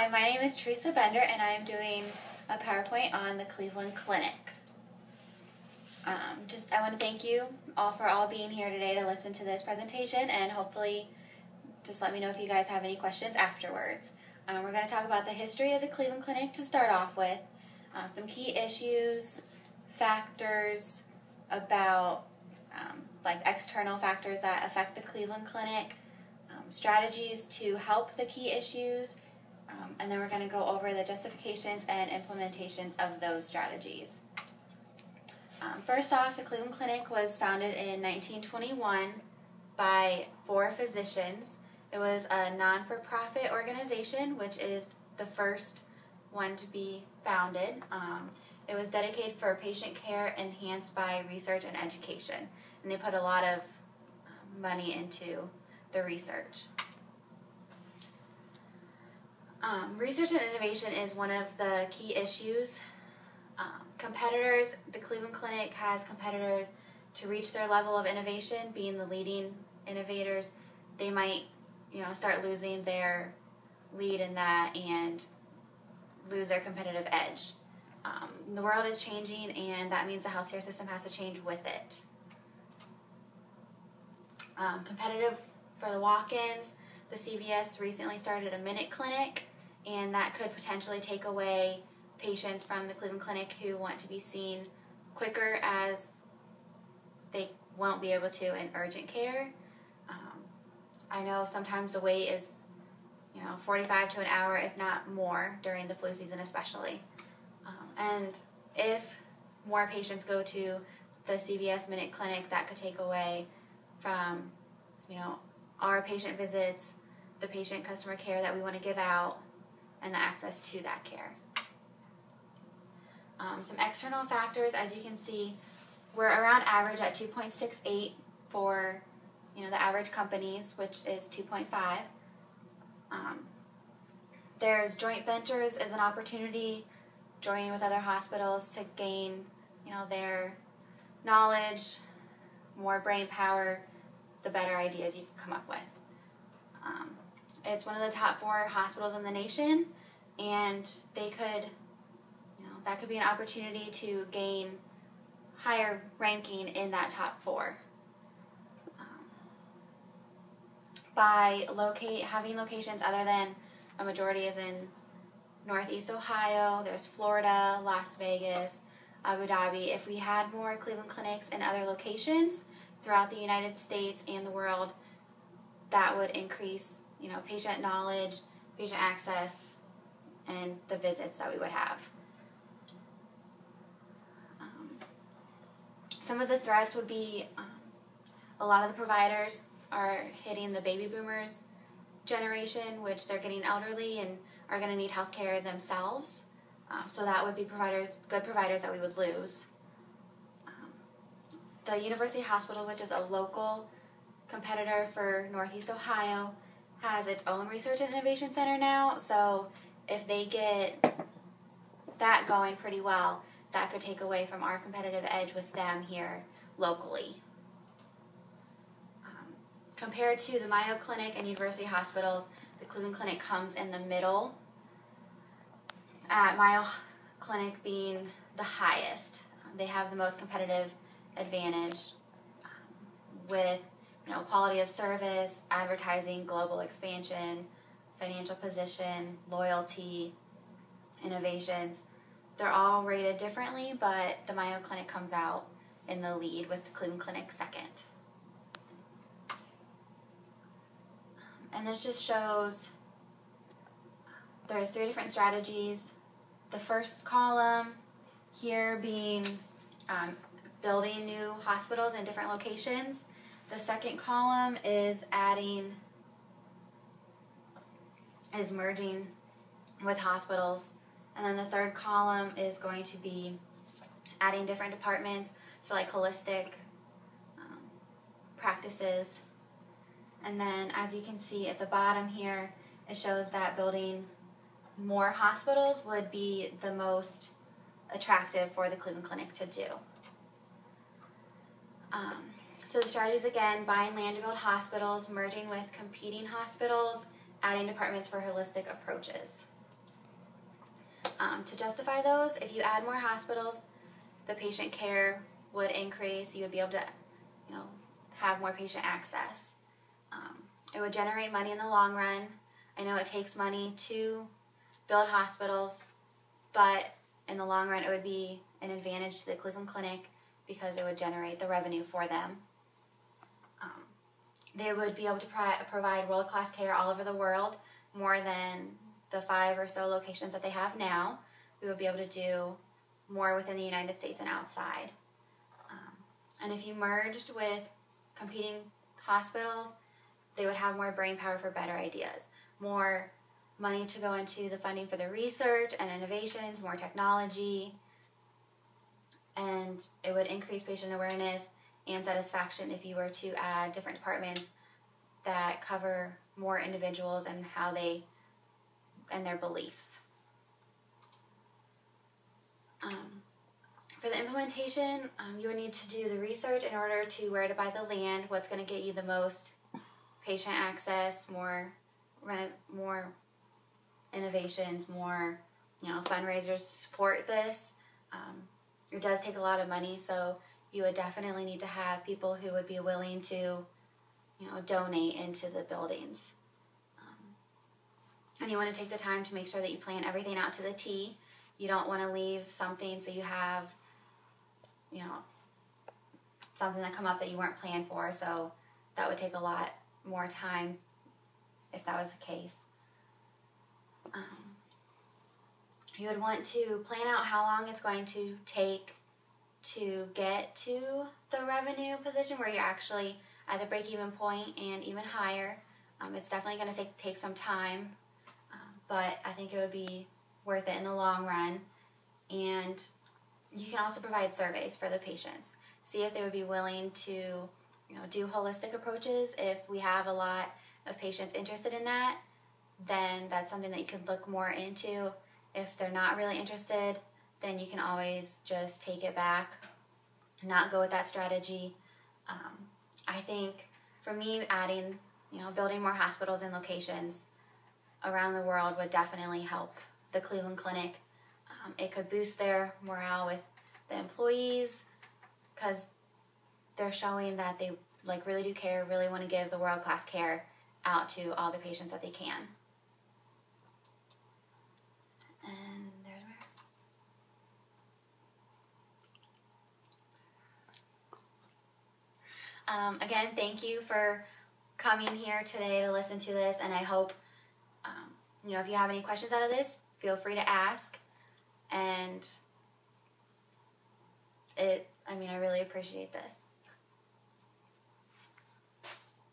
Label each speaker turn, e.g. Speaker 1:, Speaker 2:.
Speaker 1: Hi, my name is Teresa Bender, and I am doing a PowerPoint on the Cleveland Clinic. I want to thank you all for being here today to listen to this presentation, and hopefully just let me know if you guys have any questions afterwards. We're going to talk about the history of the Cleveland Clinic to start off with, some key issues, factors about like external factors that affect the Cleveland Clinic, strategies to help the key issues, and then we're going to go over the justifications and implementations of those strategies. First off, the Cleveland Clinic was founded in 1921 by 4 physicians. It was a non-for-profit organization, which is the first one to be founded. It was dedicated for patient care enhanced by research and education, and they put a lot of money into the research. Research and innovation is one of the key issues. Competitors, the Cleveland Clinic has competitors to reach their level of innovation, being the leading innovators. They might, start losing their lead in that and lose their competitive edge. The world is changing, and that means the healthcare system has to change with it. Competitive for the walk-ins, the CVS recently started a minute clinic, and that could potentially take away patients from the Cleveland Clinic who want to be seen quicker, as they won't be able to in urgent care. I know sometimes the wait is 45 to an hour, if not more, during the flu season especially. And if more patients go to the CVS Minute Clinic, that could take away from our patient visits, the patient customer care that we want to give out, and the access to that care. Some external factors, as you can see, we're around average at 2.68 for the average companies, which is 2.5. There's joint ventures as an opportunity, joining with other hospitals to gain their knowledge, more brain power, the better ideas you can come up with. It's one of the top 4 hospitals in the nation, and they could, that could be an opportunity to gain higher ranking in that top 4. By having locations other than a majority is in Northeast Ohio, there's Florida, Las Vegas, Abu Dhabi. If we had more Cleveland Clinics in other locations throughout the United States and the world, that would increase patient knowledge, patient access, and the visits that we would have. Some of the threats would be a lot of the providers are hitting the baby boomers generation, which they're getting elderly and are going to need health care themselves. So that would be good providers that we would lose. The University Hospital, which is a local competitor for Northeast Ohio, has its own research and innovation center now. So if they get that going pretty well, that could take away from our competitive edge with them here locally. Compared to the Mayo Clinic and University Hospital, the Cleveland Clinic comes in the middle, at Mayo Clinic being the highest. They have the most competitive advantage with quality of service, advertising, global expansion, financial position, loyalty, innovations. They're all rated differently, but the Mayo Clinic comes out in the lead, with the Cleveland Clinic second. And this just shows there's 3 different strategies. The first column here being building new hospitals in different locations. The second column is merging with hospitals. And then the third column is going to be adding different departments for like holistic practices. And then, as you can see at the bottom here, it shows that building more hospitals would be the most attractive for the Cleveland Clinic to do. So the strategies, again, buying land to build hospitals, merging with competing hospitals, adding departments for holistic approaches. To justify those, if you add more hospitals, the patient care would increase. You would be able to, have more patient access. It would generate money in the long run. I know it takes money to build hospitals, but in the long run, it would be an advantage to the Cleveland Clinic because it would generate the revenue for them. They would be able to provide world-class care all over the world, more than the 5 or so locations that they have now. We would be able to do more within the United States and outside. And if you merged with competing hospitals, they would have more brain power for better ideas, more money to go into the funding for the research and innovations, more technology, and it would increase patient awareness and satisfaction if you were to add different departments that cover more individuals and how they and their beliefs. For the implementation, you would need to do the research in order to where to buy the land, what's going to get you the most patient access, more innovations, more fundraisers to support this. It does take a lot of money, so you would definitely need to have people who would be willing to donate into the buildings. And you want to take the time to make sure that you plan everything out to the T. You don't want to leave something so you have something that come up that you weren't planned for, so that would take a lot more time if that was the case. You would want to plan out how long it's going to take to get to the revenue position where you're actually at the break-even point and even higher. It's definitely going to take some time, but I think it would be worth it in the long run. And you can also provide surveys for the patients. See if they would be willing to do holistic approaches. If we have a lot of patients interested in that, then that's something that you could look more into. If they're not really interested, then you can always just take it back, not go with that strategy. I think for me, adding, building more hospitals and locations around the world would definitely help the Cleveland Clinic. It could boost their morale with the employees because they're showing that they really do care, really want to give the world-class care out to all the patients that they can. And there's my again, thank you for coming here today to listen to this, and I hope, if you have any questions out of this, feel free to ask. And I really appreciate this.